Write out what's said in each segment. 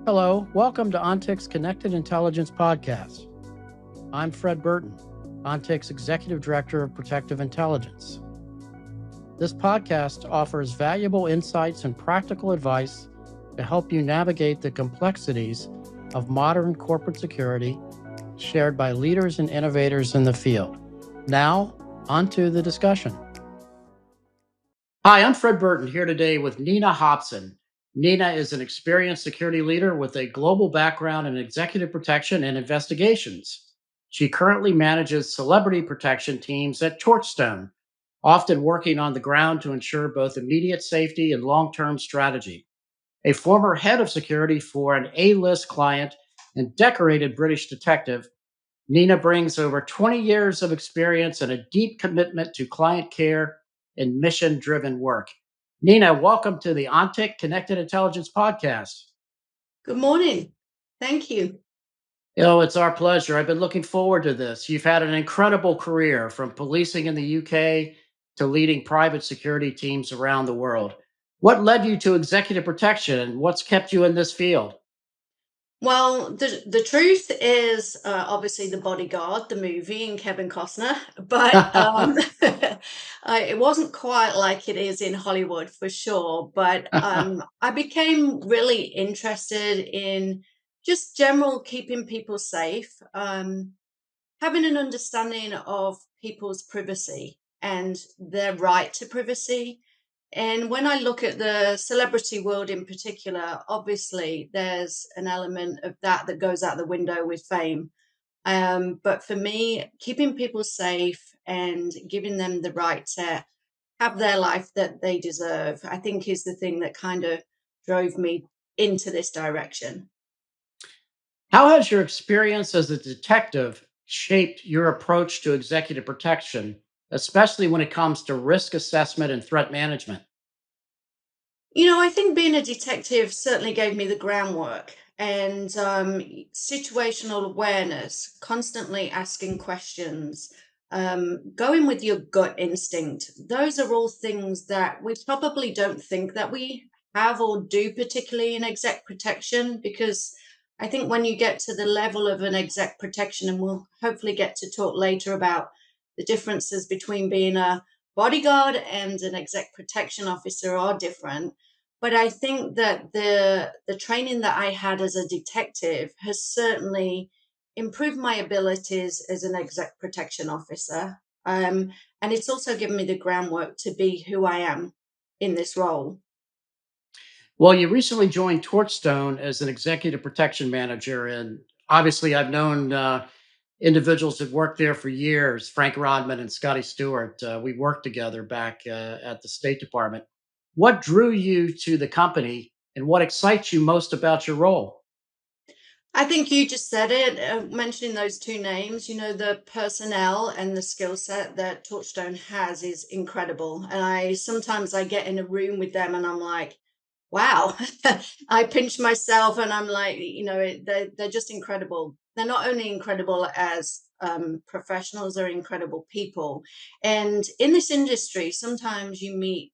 Hello, welcome to ONTIC's Connected Intelligence Podcast. I'm Fred Burton, ONTIC's Executive Director of Protective Intelligence. This podcast offers valuable insights and practical advice to help you navigate the complexities of modern corporate security shared by leaders and innovators in the field. Now, on to the discussion. Hi, I'm Fred Burton here today with Nina Hobson. Nina is an experienced security leader with a global background in executive protection and investigations. She currently manages celebrity protection teams at Torchstone, often working on the ground to ensure both immediate safety and long term strategy. A former head of security for an A list client and decorated British detective, Nina brings over 20 years of experience and a deep commitment to client care and mission driven work. Nina, welcome to the ONTIC Connected Intelligence Podcast. Good morning. Thank you. It's our pleasure. I've been looking forward to this. You've had an incredible career from policing in the UK to leading private security teams around the world. What led you to executive protection and what's kept you in this field? Well, the truth is obviously The Bodyguard, the movie, and Kevin Costner, but it wasn't quite like it is in Hollywood for sure. But I became really interested in just general keeping people safe, having an understanding of people's privacy and their right to privacy. And when I look at the celebrity world in particular, obviously there's an element of that that goes out the window with fame. But for me, keeping people safe and giving them the right to have their life that they deserve, I think is the thing that kind of drove me into this direction. How has your experience as a detective shaped your approach to executive protection, especially when it comes to risk assessment and threat management? I think being a detective certainly gave me the groundwork and situational awareness, constantly asking questions, going with your gut instinct. Those are all things that we probably don't think that we have or do, particularly in exec protection, because I think when you get to the level of an exec protection, and we'll hopefully get to talk later about the differences between being a bodyguard and an exec protection officer are different, but I think that the training that I had as a detective has certainly improved my abilities as an exec protection officer. And it's also given me the groundwork to be who I am in this role. Well, you recently joined Torchstone as an executive protection manager, and obviously, I've known individuals that worked there for years. Frank Rodman and Scotty Stewart. We worked together back at the State Department. What drew you to the company, and what excites you most about your role? I think you just said it, mentioning those two names. The personnel and the skill set that Touchstone has is incredible. And I get in a room with them and I'm like, wow. I pinch myself and I'm like, they're just incredible. They're not only incredible as professionals, they're incredible people. And in this industry, sometimes you meet,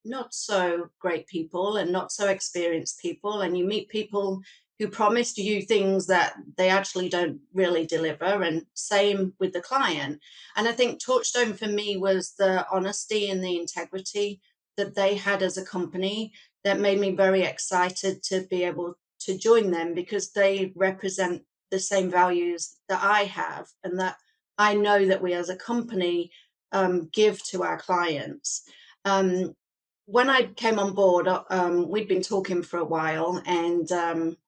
not so great people and not so experienced people, and you meet people who promised you things that they actually don't really deliver, and same with the client. And I think Touchstone for me was the honesty and the integrity that they had as a company that made me very excited to be able to join them, because they represent the same values that I have and that I know that we as a company give to our clients. Um, when I came on board, we'd been talking for a while, and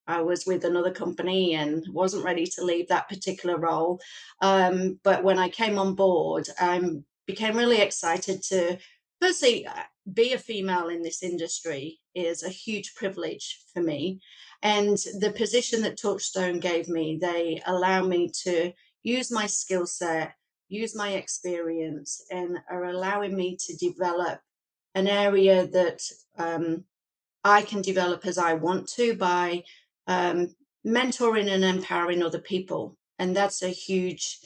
I was with another company and wasn't ready to leave that particular role. But when I came on board, I became really excited to, firstly, be a female in this industry is a huge privilege for me. And the position that Touchstone gave me, they allow me to use my skill set, use my experience, and are allowing me to develop an area that I can develop as I want to by um, mentoring and empowering other people. And that's a huge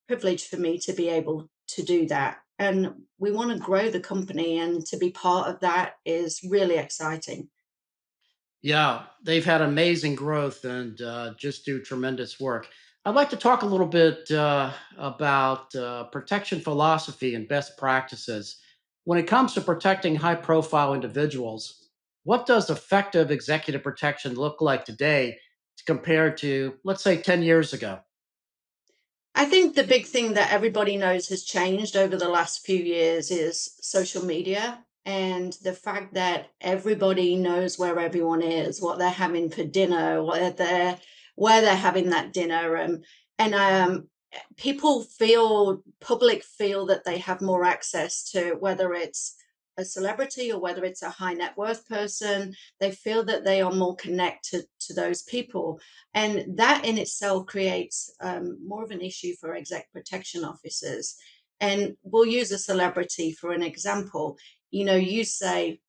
privilege for me to be able to do that. And we want to grow the company, and to be part of that is really exciting. Yeah, they've had amazing growth and just do tremendous work. I'd like to talk a little bit about protection philosophy and best practices. When it comes to protecting high profile individuals, what does effective executive protection look like today compared to, let's say, 10 years ago? I think the big thing that everybody knows has changed over the last few years is social media and the fact that everybody knows where everyone is, what they're having for dinner, where they're having that dinner, and people feel public feel that they have more access to whether it's a celebrity or whether it's a high net worth person. They feel that they are more connected to those people, and that in itself creates more of an issue for exec protection officers. And we'll use a celebrity for an example. You say,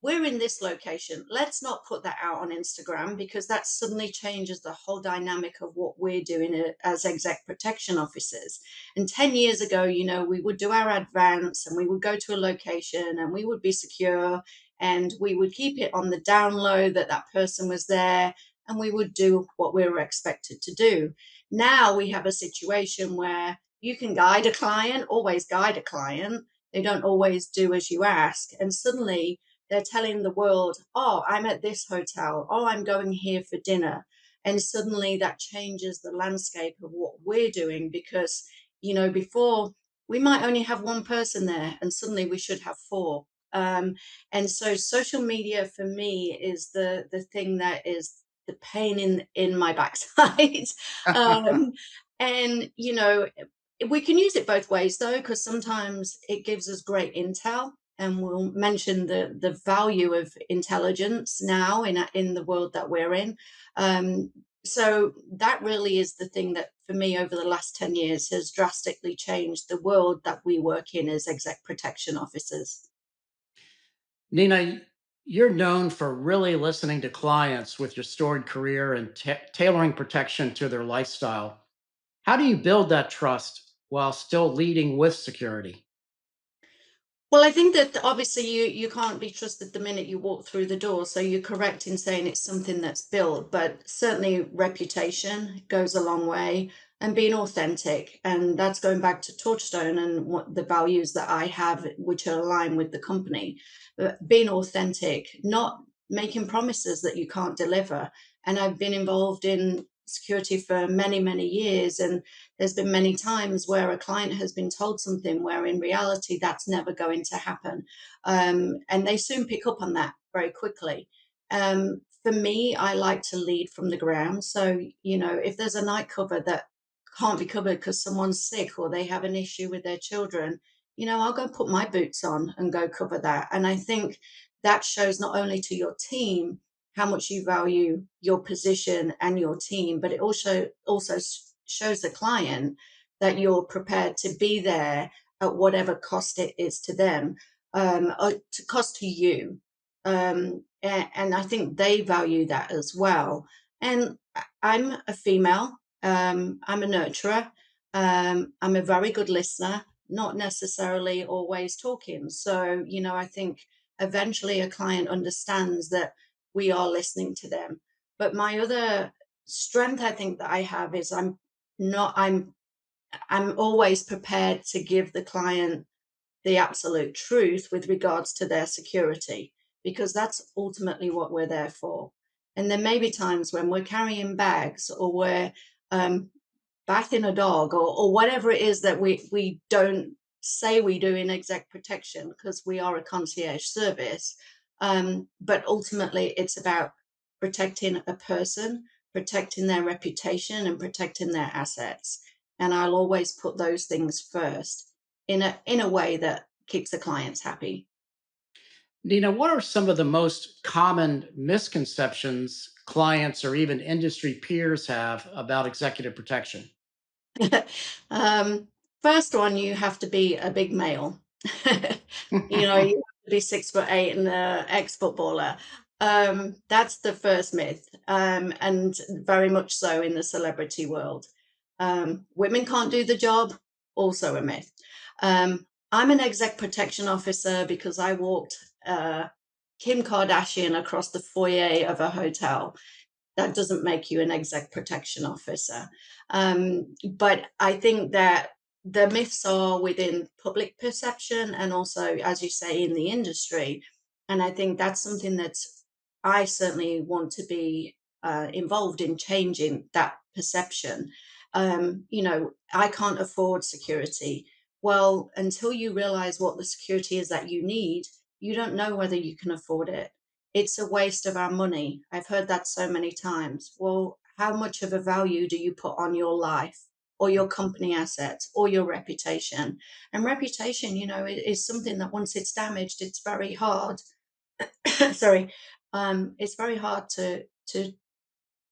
we're in this location. Let's not put that out on Instagram because that suddenly changes the whole dynamic of what we're doing as exec protection officers. And 10 years ago, we would do our advance and we would go to a location and we would be secure and we would keep it on the down low that that person was there and we would do what we were expected to do. Now we have a situation where you can guide a client, always guide a client. They don't always do as you ask. And suddenly, they're telling the world, oh, I'm at this hotel, oh, I'm going here for dinner. And suddenly that changes the landscape of what we're doing because, before we might only have one person there and suddenly we should have four. And so social media for me is the thing that is the pain in my backside. um, and we can use it both ways though, because sometimes it gives us great intel, and we'll mention the value of intelligence now in the world that we're in. Um, so that really is the thing that, for me, over the last 10 years, has drastically changed the world that we work in as exec protection officers. Nina, you're known for really listening to clients with your storied career and tailoring protection to their lifestyle. How do you build that trust while still leading with security? Well, I think that obviously you can't be trusted the minute you walk through the door. So you're correct in saying it's something that's built, but certainly reputation goes a long way, and being authentic. And that's going back to Touchstone and what the values that I have, which are aligned with the company. Being authentic, not making promises that you can't deliver. And I've been involved in security for many, many years, and there's been many times where a client has been told something where in reality that's never going to happen. And they soon pick up on that very quickly. For me, I like to lead from the ground. So, if there's a night cover that can't be covered because someone's sick or they have an issue with their children, I'll go put my boots on and go cover that. And I think that shows not only to your team how much you value your position and your team, but it also shows the client that you're prepared to be there at whatever cost it is to them, or to cost to you. And I think they value that as well. And I'm a female. I'm a nurturer. I'm a very good listener, not necessarily always talking. So, I think eventually a client understands that we are listening to them. But my other strength I think that I have is not I'm always prepared to give the client the absolute truth with regards to their security, because that's ultimately what we're there for. And there may be times when we're carrying bags or we're um, bathing a dog, or whatever it is that we don't say we do in exec protection because we are a concierge service. But ultimately, it's about protecting a person, protecting their reputation, and protecting their assets. And I'll always put those things first in a way that keeps the clients happy. Nina, what are some of the most common misconceptions clients or even industry peers have about executive protection? um, First one, you have to be a big male. You have to be 6'8" and an ex-footballer. That's the first myth, and very much so in the celebrity world. Women can't do the job, also a myth. I'm an exec protection officer because I walked Kim Kardashian across the foyer of a hotel. That doesn't make you an exec protection officer. But I think that the myths are within public perception and also, as you say, in the industry. And I think that's something that I certainly want to be involved in changing that perception. I can't afford security. Well, until you realize what the security is that you need, you don't know whether you can afford it. It's a waste of our money. I've heard that so many times. Well, how much of a value do you put on your life or your company assets or your reputation? And reputation, is something that once it's damaged, it's very hard. Sorry, it's very hard to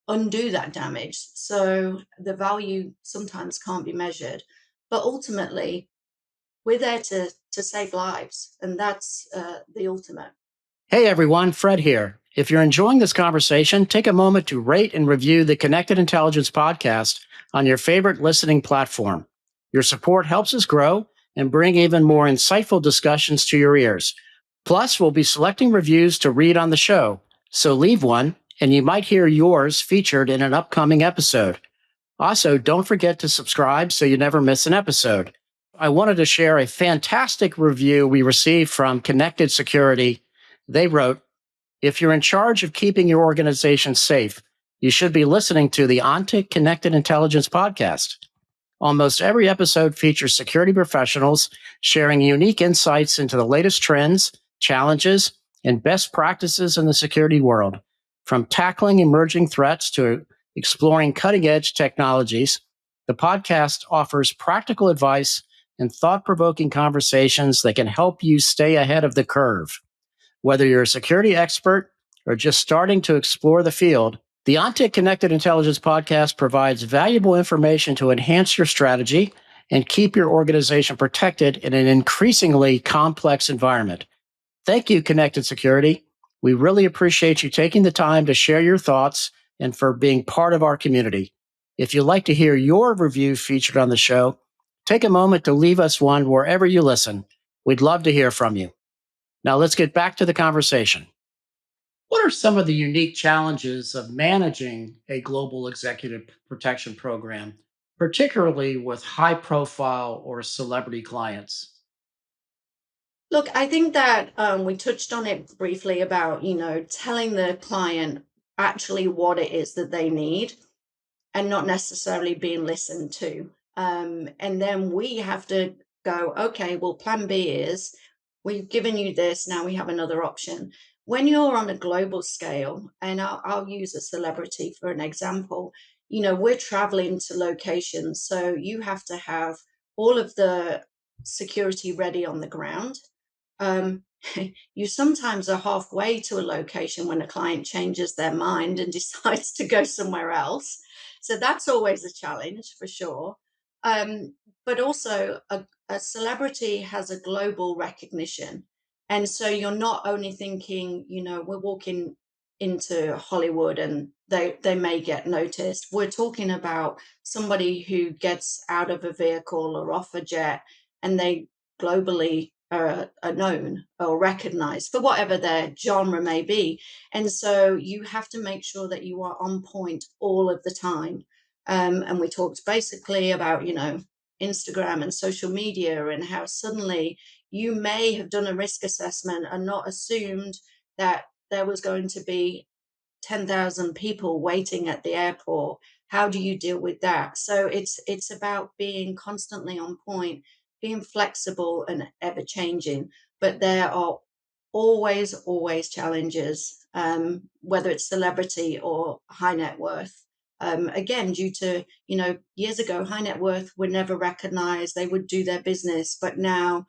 undo that damage. So the value sometimes can't be measured, but ultimately, we're there to save lives, and that's the ultimate. Hey everyone, Fred here. If you're enjoying this conversation, take a moment to rate and review the Connected Intelligence podcast on your favorite listening platform. Your support helps us grow and bring even more insightful discussions to your ears. Plus, we'll be selecting reviews to read on the show, so leave one and you might hear yours featured in an upcoming episode. Also, don't forget to subscribe so you never miss an episode. I wanted to share a fantastic review we received from Connected Security. They wrote, if you're in charge of keeping your organization safe, you should be listening to the Ontic Connected Intelligence podcast. Almost every episode features security professionals sharing unique insights into the latest trends, challenges, and best practices in the security world. From tackling emerging threats to exploring cutting edge technologies, the podcast offers practical advice and thought provoking conversations that can help you stay ahead of the curve. Whether you're a security expert or just starting to explore the field, the ONTIC Connected Intelligence podcast provides valuable information to enhance your strategy and keep your organization protected in an increasingly complex environment. Thank you, Connected Security. We really appreciate you taking the time to share your thoughts and for being part of our community. If you'd like to hear your review featured on the show, take a moment to leave us one wherever you listen. We'd love to hear from you. Now let's get back to the conversation. What are some of the unique challenges of managing a global executive protection program, particularly with high profile or celebrity clients? Look, I think that we touched on it briefly about, telling the client actually what it is that they need and not necessarily being listened to. And then we have to go, okay, well, plan B is we've given you this, now we have another option. When you're on a global scale, and I'll use a celebrity for an example, we're traveling to locations, so you have to have all of the security ready on the ground. um, you sometimes are halfway to a location when a client changes their mind and decides to go somewhere else. So that's always a challenge for sure. But also, a celebrity has a global recognition. And so you're not only thinking, we're walking into Hollywood and they may get noticed. We're talking about somebody who gets out of a vehicle or off a jet and they globally are known or recognized for whatever their genre may be. And so you have to make sure that you are on point all of the time. And we talked basically about, Instagram and social media and how suddenly you may have done a risk assessment and not assumed that there was going to be 10,000 people waiting at the airport. How do you deal with that? So it's about being constantly on point, being flexible and ever changing. But there are always challenges, whether it's celebrity or high net worth. Again, due to, years ago, high net worth were never recognized. They would do their business, but now,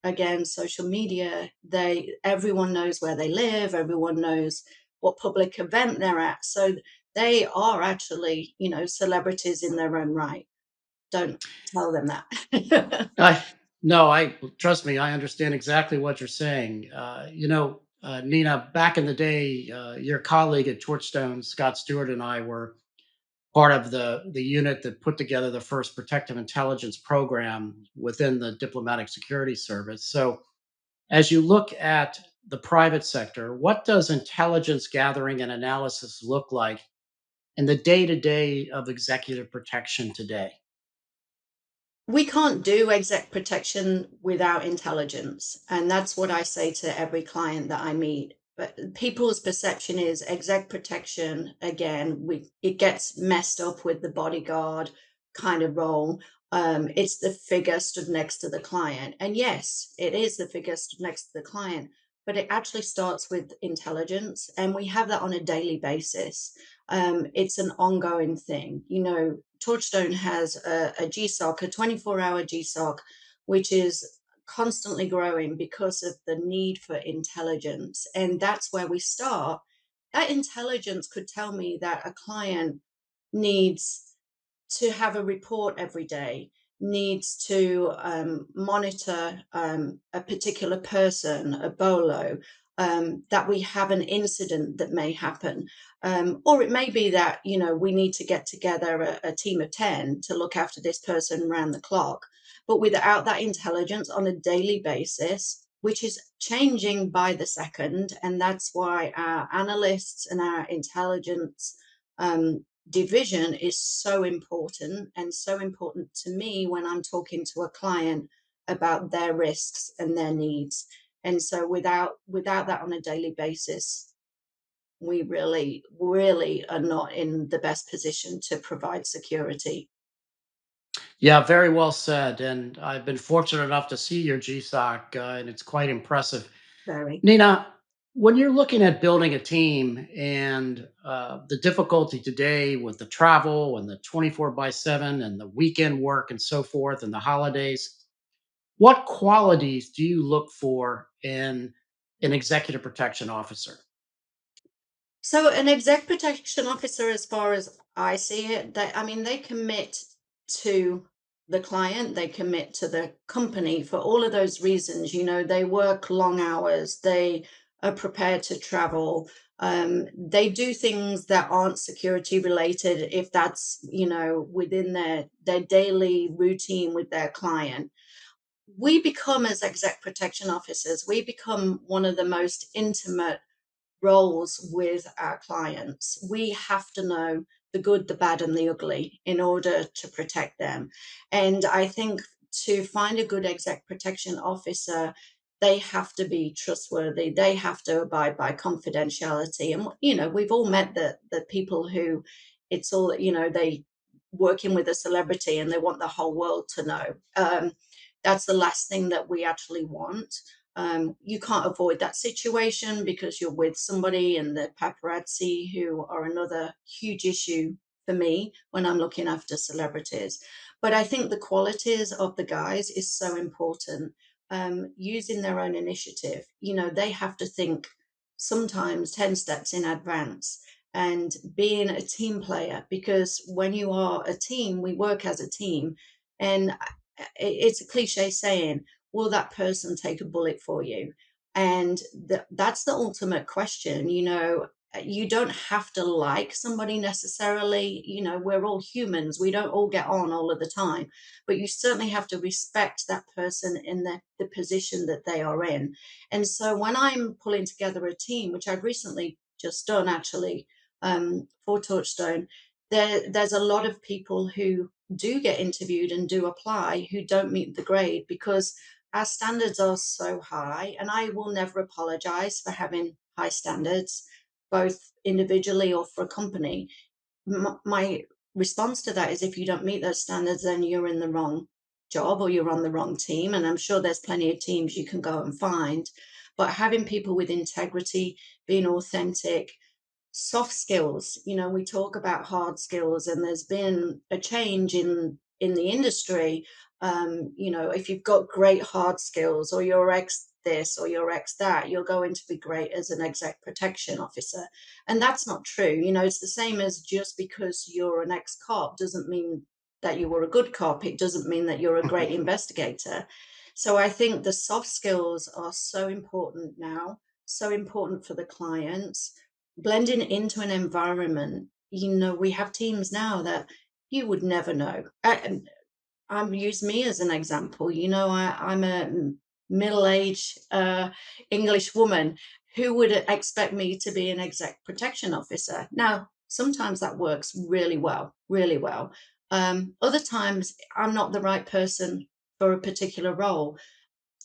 again, social media, they everyone knows where they live, everyone knows what public event they're at, so they are actually, celebrities in their own right. Don't tell them that. I no, I trust me. I understand exactly what you're saying. Nina, back in the day, your colleague at Torchstone, Scott Stewart, and I were part of the unit that put together the first protective intelligence program within the diplomatic security service. So as you look at the private sector, what does intelligence gathering and analysis look like in the day to day of executive protection today? We can't do exec protection without intelligence. And that's what I say to every client that I meet. But people's perception is exec protection, again, it gets messed up with the bodyguard kind of role. It's the figure stood next to the client. And yes, it is the figure stood next to the client, but it actually starts with intelligence. And we have that on a daily basis. It's an ongoing thing. Torchstone has a GSOC, a 24-hour GSOC, which is constantly growing because of the need for intelligence. And that's where we start. That intelligence could tell me that a client needs to have a report every day, needs to monitor a particular person, a bolo, that we have an incident that may happen. Or it may be that, we need to get together a team of 10 to look after this person around the clock. But without that intelligence on a daily basis, which is changing by the second, and that's why our analysts and our intelligence division is so important and so important to me when I'm talking to a client about their risks and their needs. And so without that on a daily basis, we really are not in the best position to provide security. Yeah, very well said. And I've been fortunate enough to see your GSOC, and it's quite impressive. Very. Nina, when you're looking at building a team and the difficulty today with the travel and the 24 by 7 and the weekend work and so forth and the holidays, what qualities do you look for in an executive protection officer? So an exec protection officer, as far as I see it, they commit to the client, they commit to the company for all of those reasons. They work long hours, they are prepared to travel. They do things that aren't security related if that's, within their daily routine with their client. We become, as exec protection officers, we become one of the most intimate roles with our clients. We have to know the good, the bad, and the ugly in order to protect them. And I think to find a good exec protection officer, they have to be trustworthy. They have to abide by confidentiality. And we've all met the people who it's all, they working with a celebrity and they want the whole world to know. That's the last thing that we actually want. You can't avoid that situation because you're with somebody, and the paparazzi, who are another huge issue for me when I'm looking after celebrities. But I think the qualities of the guys is so important. Using their own initiative, they have to think sometimes 10 steps in advance, and being a team player, because when you are a team, we work as a team. And it's a cliche saying, will that person take a bullet for you? And that's the ultimate question. You don't have to like somebody necessarily. We're all humans. We don't all get on all of the time, but you certainly have to respect that person in the position that they are in. And so when I'm pulling together a team, which I've recently just done actually, for Touchstone, there's a lot of people who do get interviewed and do apply who don't meet the grade because our standards are so high. And I will never apologize for having high standards, both individually or for a company. My response to that is, if you don't meet those standards, then you're in the wrong job or you're on the wrong team. And I'm sure there's plenty of teams you can go and find. But having people with integrity, being authentic, soft skills, we talk about hard skills, and there's been a change in the industry. If you've got great hard skills, or you're ex this or you're ex that, you're going to be great as an exec protection officer. And that's not true. It's the same as, just because you're an ex cop doesn't mean that you were a good cop. It doesn't mean that you're a great investigator. So I think the soft skills are so important now, so important for the clients. Blending into an environment, we have teams now that you would never know. I'm use me as an example. I'm a middle-aged English woman. Who would expect me to be an exec protection officer? Now, sometimes that works really well, really well. Other times, I'm not the right person for a particular role.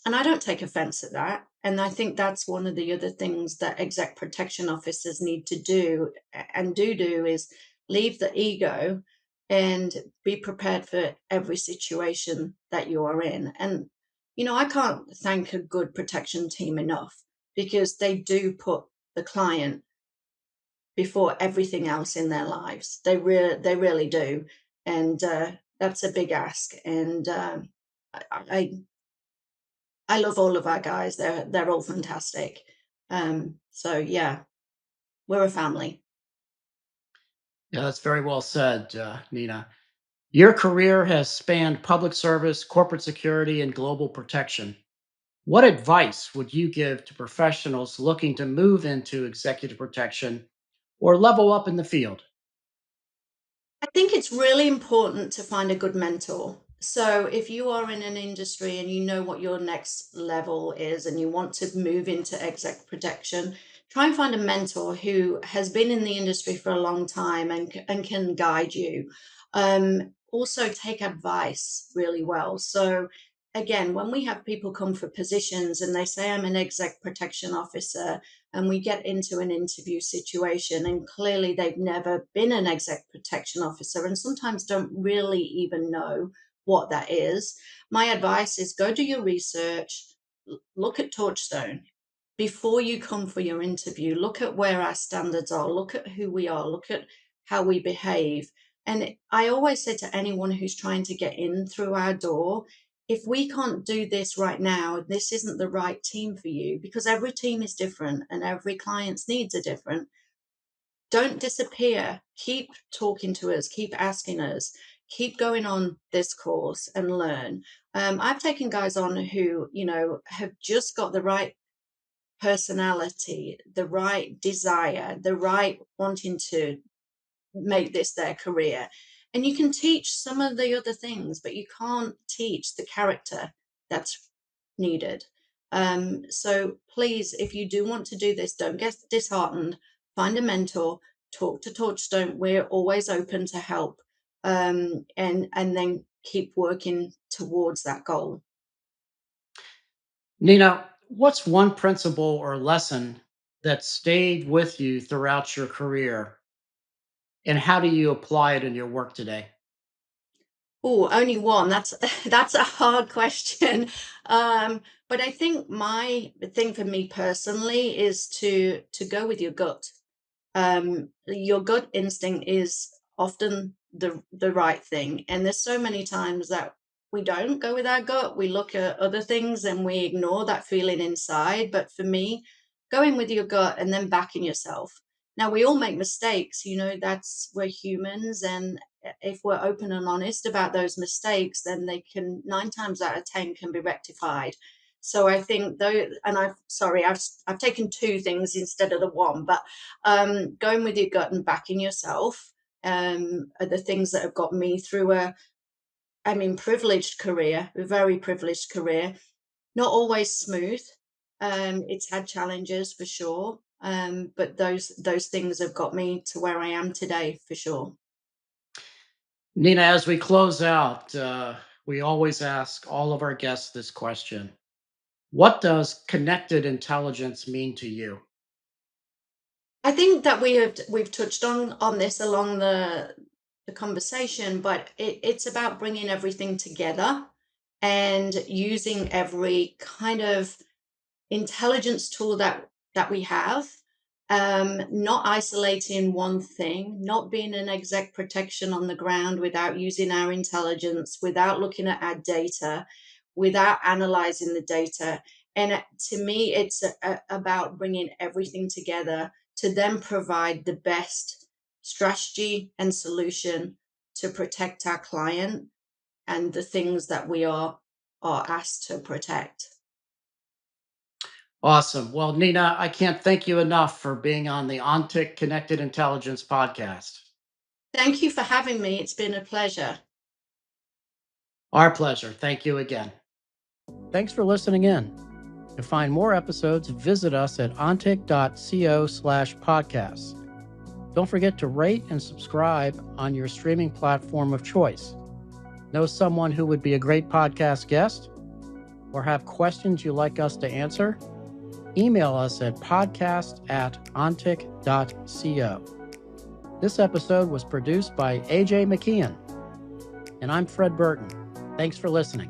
And I don't take offense at that. And I think that's one of the other things that exec protection officers need to do and do is leave the ego and be prepared for every situation that you are in. And, I can't thank a good protection team enough because they do put the client before everything else in their lives. They really do. And that's a big ask. And I I love all of our guys. They're all fantastic. So yeah, we're a family. Yeah, that's very well said, Nina. Your career has spanned public service, corporate security, and global protection. What advice would you give to professionals looking to move into executive protection or level up in the field? I think it's really important to find a good mentor. So, if you are in an industry and you know what your next level is and you want to move into exec protection, try and find a mentor who has been in the industry for a long time and can guide you. Also, take advice really well. So, again, when we have people come for positions and they say, I'm an exec protection officer, and we get into an interview situation and clearly they've never been an exec protection officer and sometimes don't really even know what that is, my advice is go do your research, look at Torchstone before you come for your interview. Look at where our standards are, look at who we are, look at how we behave. And I always say to anyone who's trying to get in through our door, if we can't do this right now, this isn't the right team for you because every team is different and every client's needs are different. Don't disappear. Keep talking to us, keep asking us, keep going on this course and learn. I've taken guys on who, have just got the right personality, the right desire, the right wanting to make this their career. And you can teach some of the other things, but you can't teach the character that's needed. So please, if you do want to do this, don't get disheartened. Find a mentor, talk to Torchstone. We're always open to help. And then keep working towards that goal. Nina, what's one principle or lesson that stayed with you throughout your career, and how do you apply it in your work today? Oh, only one. That's that's a hard question. But I think my thing for me personally is to go with your gut. Your gut instinct is often the right thing, and there's so many times that we don't go with our gut. We look at other things and we ignore that feeling inside. But for me, going with your gut and then backing yourself. Now we all make mistakes, that's we're humans, and if we're open and honest about those mistakes, then they can 9 times out of 10 can be rectified. So I think though, and I've taken two things instead of the one, but going with your gut and backing yourself are the things that have got me through privileged career, a very privileged career. Not always smooth. It's had challenges for sure. But those things have got me to where I am today for sure. Nina, as we close out, we always ask all of our guests this question. What does connected intelligence mean to you? I think that we've touched on this along the conversation, but it's about bringing everything together and using every kind of intelligence tool that we have, not isolating one thing, not being an exec protection on the ground without using our intelligence, without looking at our data, without analyzing the data. And to me, it's about bringing everything together to then provide the best strategy and solution to protect our client and the things that we are asked to protect. Awesome. Well, Nina, I can't thank you enough for being on the OnTick Connected Intelligence podcast. Thank you for having me. It's been a pleasure. Our pleasure. Thank you again. Thanks for listening in. To find more episodes, visit us at ontic.co/podcasts. Don't forget to rate and subscribe on your streaming platform of choice. Know someone who would be a great podcast guest? Or have questions you'd like us to answer? Email us at podcast@ontic.co. This episode was produced by AJ McKeon, and I'm Fred Burton. Thanks for listening.